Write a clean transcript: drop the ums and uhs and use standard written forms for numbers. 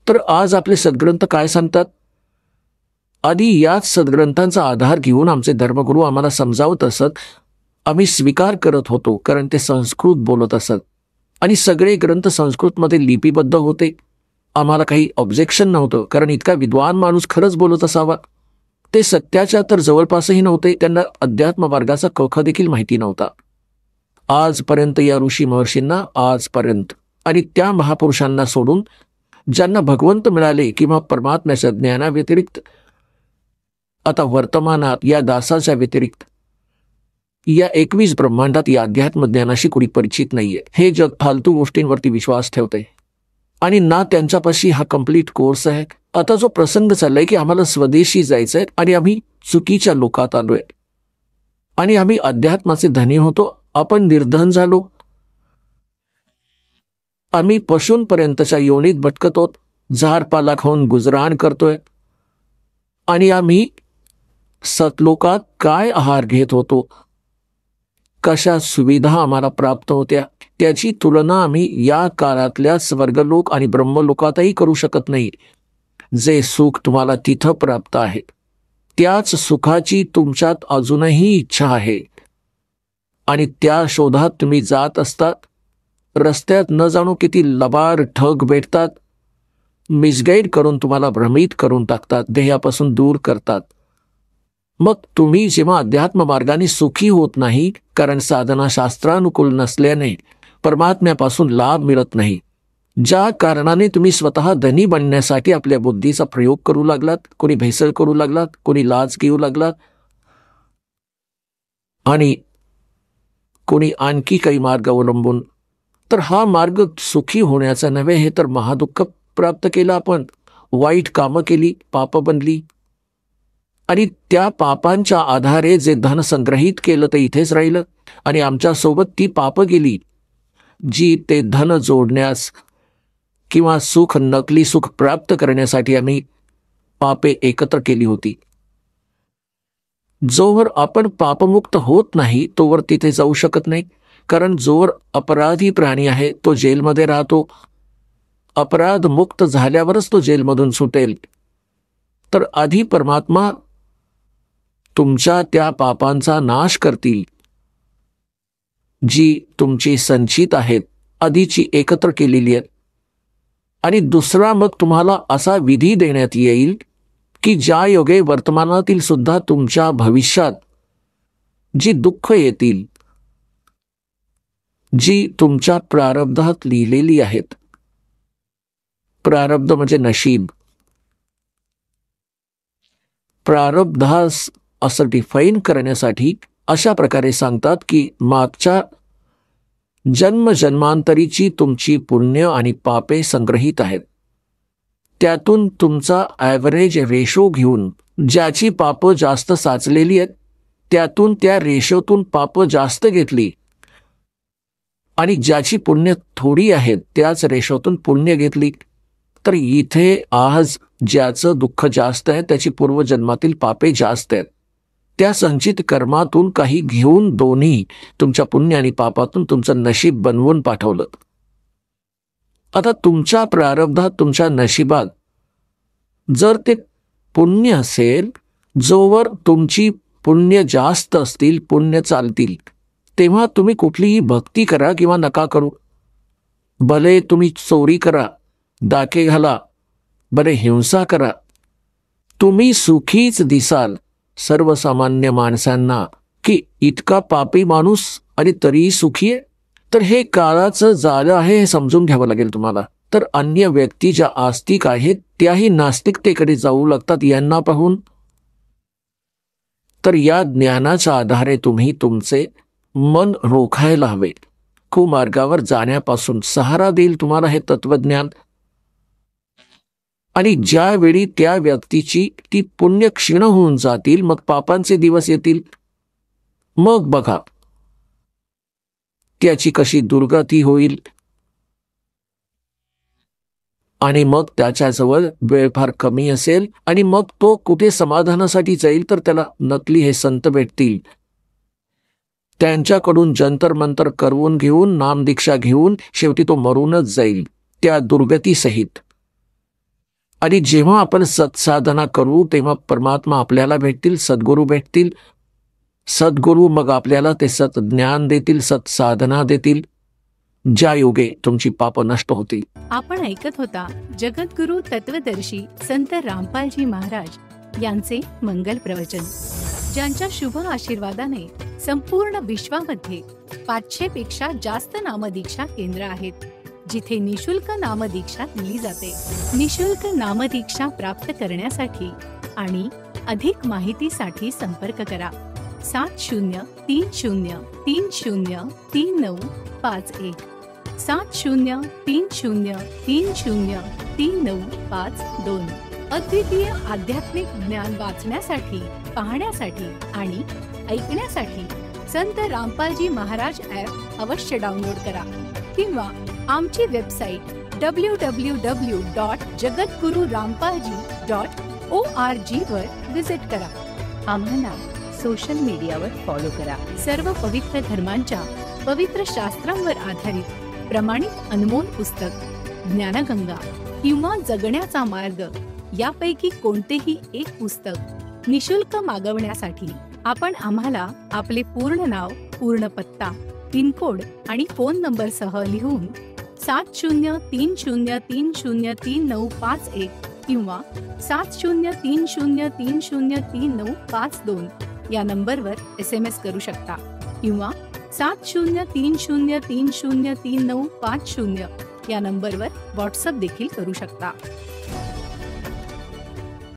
तर आज आपले सद्ग्रंथ काय सांगतात? आधी याच सद्ग्रंथांचा आधार घेऊन आमचे धर्मगुरू आम्हाला समजावत असत. आम्ही स्वीकार करत होतो, कारण ते संस्कृत बोलत असत आणि सगळे ग्रंथ संस्कृतमध्ये लिपिबद्ध होते. आम्हाला काही ऑब्जेक्शन नव्हतं, कारण इतका विद्वान माणूस खरंच बोलत असावा. ते सत्याच्या तर जवळपासही नव्हते. त्यांना अध्यात्म मार्गाचा कख देखील माहिती नव्हता. आजपर्यंत या ऋषी महर्षींना आजपर्यंत आणि त्या महापुरुषांना सोडून ज्यांना भगवंत मिळाले किंवा परमात्म्याच्या ज्ञानाव्यतिरिक्त, आता वर्तमानात या दासाच्या व्यतिरिक्त या 21 ब्रह्मांडात या अध्यात्म ज्ञानाशी कोणी परिचित नाहीये. हे जग फालतू गोष्टींवरती विश्वास ठेवते आणि ना त्यांच्यापाशी हा कंप्लीट कोर्स आहे. आता जो प्रसंग चाललाय की आम्हाला स्वदेशी जायचंय आणि आम्ही चुकीच्या लोकात आलोय आणि आम्ही अध्यात्माचे धनी होतो, आपण निर्धन झालो. आम्ही पशूंपर्यंतच्या योनीत भटकतो, झाडपाला खाऊन गुजराण करतोय आणि आम्ही सतलोकात काय आहार घेत होतो, कशा सुविधा आम्हाला प्राप्त होत्या, त्याची तुलना आम्ही या काळातल्या स्वर्गलोक आणि ब्रह्मलोकातही करू शकत नाही. जे सुख तुम्हाला तिथं प्राप्त आहे त्याच सुखाची तुमच्यात अजूनही इच्छा आहे आणि त्या शोधात तुम्ही जात असतात. रस्त्यात न जाणो किती लबाड ठग भेटतात, मिसगाईड करून तुम्हाला भ्रमित करून टाकतात, ध्येयापासून दूर करतात. मग तुम्ही जेव्हा अध्यात्म मार्गाने सुखी होत नाही, कारण साधना शास्त्रानुकूल नसल्याने परमात्म्यापासून लाभ मिळत नाही, ज्या कारणाने तुम्ही स्वतः धनी बनण्यासाठी आपल्या बुद्धीचा प्रयोग करू लागलात, कोणी भेसळ करू लागलात, कोणी लाच घेऊ लागलात आणि कोणी आणखी काही मार्ग अवलंबून, तर हा मार्ग सुखी होण्याचा नव्हे, हे तर महादुःख प्राप्त केलं. आपण वाईट कामं केली, पाप बनली आणि त्या पापांच्या आधारे जे धन संग्रहित केलं ते इथेच राहिलं आणि आमच्यासोबत ती पाप गेली जी ते धन जोडण्यास किंवा सुख, नकली सुख प्राप्त करण्यासाठी आम्ही पापे एकत्र केली होती. जोवर आपण पापमुक्त होत नाही तोवर तिथे जाऊ शकत नाही, कारण जोवर अपराधी प्राणी आहे तो जेलमध्ये राहतो. अपराध मुक्त झाल्यावरच तो जेलमधून सुटेल. तर आधी परमात्मा तुमच्या त्या पापांचा नाश करतील जी तुमची संचित आहेत, आधीची एकत्र केलेली आहेत. आणि दुसरा मग तुम्हाला असा विधी देण्यात येईल की ज्या योगे वर्तमानातील सुद्धा तुमच्या भविष्यात जी दुःख येतील, जी तुमच्या प्रारब्धात लिहिलेली आहेत. प्रारब्ध म्हणजे नशीब. प्रारब्धास असं डिफाईन करण्यासाठी अशा प्रकारे सांगतात की मागच्या जन्मांतरीची तुमची पुण्य आणि पापे संग्रहित आहेत. त्यातून तुमचा ॲव्हरेज रेशो घेऊन ज्याची पाप जास्त साचलेली आहेत त्यातून त्या रेशोतून पाप जास्त घेतली आणि ज्याची पुण्य थोडी आहेत त्याच रेशोतून पुण्य घेतली. तर इथे आज ज्याचं दुःख जास्त आहे त्याची पूर्वजन्मातील पापे जास्त आहेत. त्या संचित कर्मातून काही घेऊन दोन्ही तुमच्या पुण्य आणि पापातून तुमचं नशीब बनवून पाठवलं. आता तुमच्या प्रारब्धात, तुमच्या नशिबात जर ते पुण्य असेल, जोवर तुमची पुण्य जास्त असतील, पुण्य चालतील, तेव्हा तुम्ही कुठलीही भक्ती करा किंवा नका करू. भले तुम्ही चोरी करा, डाके घाला, बरे हिंसा करा, तुम्ही सुखीच दिसाल सर्वसामान्य माणसांना की इतका पापी माणूस आणि तरीही सुखी आहे. तर हे काळाचं जाळं आहे हे समजून घ्यावं लागेल तुम्हाला. तर अन्य व्यक्ती ज्या आस्तिक आहेत त्याही नास्तिकतेकडे जाऊ लागतात यांना पाहून. तर या ज्ञानाच्या आधारे तुम्ही तुमचे मन रोखायला हवे. कुमार्गावर जाण्यापासून सहारा देईल तुम्हाला हे तत्वज्ञान. आणि ज्यावेळी त्या व्यक्तीची ती पुण्य क्षीण होऊन जातील, मग पापांचे दिवस येतील, मग बघा त्याची कशी दुर्गती होईल. आणि मग त्याच्याजवळ वेळ फार कमी असेल आणि मग तो कुठे समाधानासाठी जाईल तर त्याला नकली हे संत भेटतील. त्यांच्याकडून जंतर मंतर करवून घेऊन, नामदीक्षा घेऊन शेवटी तो मरूनच जाईल त्या दुर्गतीसहित. आणि जेव्हा आपण सत्साधना करू तेव्हा परमात्मा आपल्याला भेटतील, सद्गुरू भेटतील. सद्गुरू मग आपल्याला ते सतज्ञान देतील, सत्साधना देतील, ज्या योगे तुमची पाप नष्ट होतील. आपण ऐकत होता जगद्गुरु तत्वदर्शी संत रामपालजी महाराज यांचे मंगल प्रवचन, ज्यांच्या शुभ आशीर्वादाने संपूर्ण विश्वामध्ये 500 पेक्षा जास्त नामदीक्षा केंद्र आहेत, जिथे निशुल्क नामदीक्षा दिली जाते. निशुल्क नामदीक्षा प्राप्त करण्यासाठी आणि अधिक माहितीसाठी संपर्क करा 7030303951 7030303952. अद्वितीय आध्यात्मिक ज्ञान वाचण्यासाठी, पाहण्यासाठी आणि ऐकण्यासाठी संत रामपालजी महाराज ॲप अवश्य डाउनलोड करा किंवा आमची वेबसाईट www.jagadgururampalji.org वर विजिट करा. आम्हाला सोशल मीडियावर फॉलो करा. सर्व पवित्र धर्मांच्या पवित्र शास्त्रांवर आधारित प्रमाणित अनमोल पुस्तक ज्ञानगंगा किंवा जगण्याचा मार्ग यापैकी कोणतेही एक पुस्तक निशुल्क मागवण्यासाठी आपण आम्हाला आपले पूर्ण नाव, पूर्ण पत्ता, पिनकोड आणि फोन नंबर सह लिहून 7030303951 किंवा 7030303952 या नंबरवर SMS करू शकता किंवा 7030303950 या नंबरवर व्हॉट्सअप देखील करू शकता.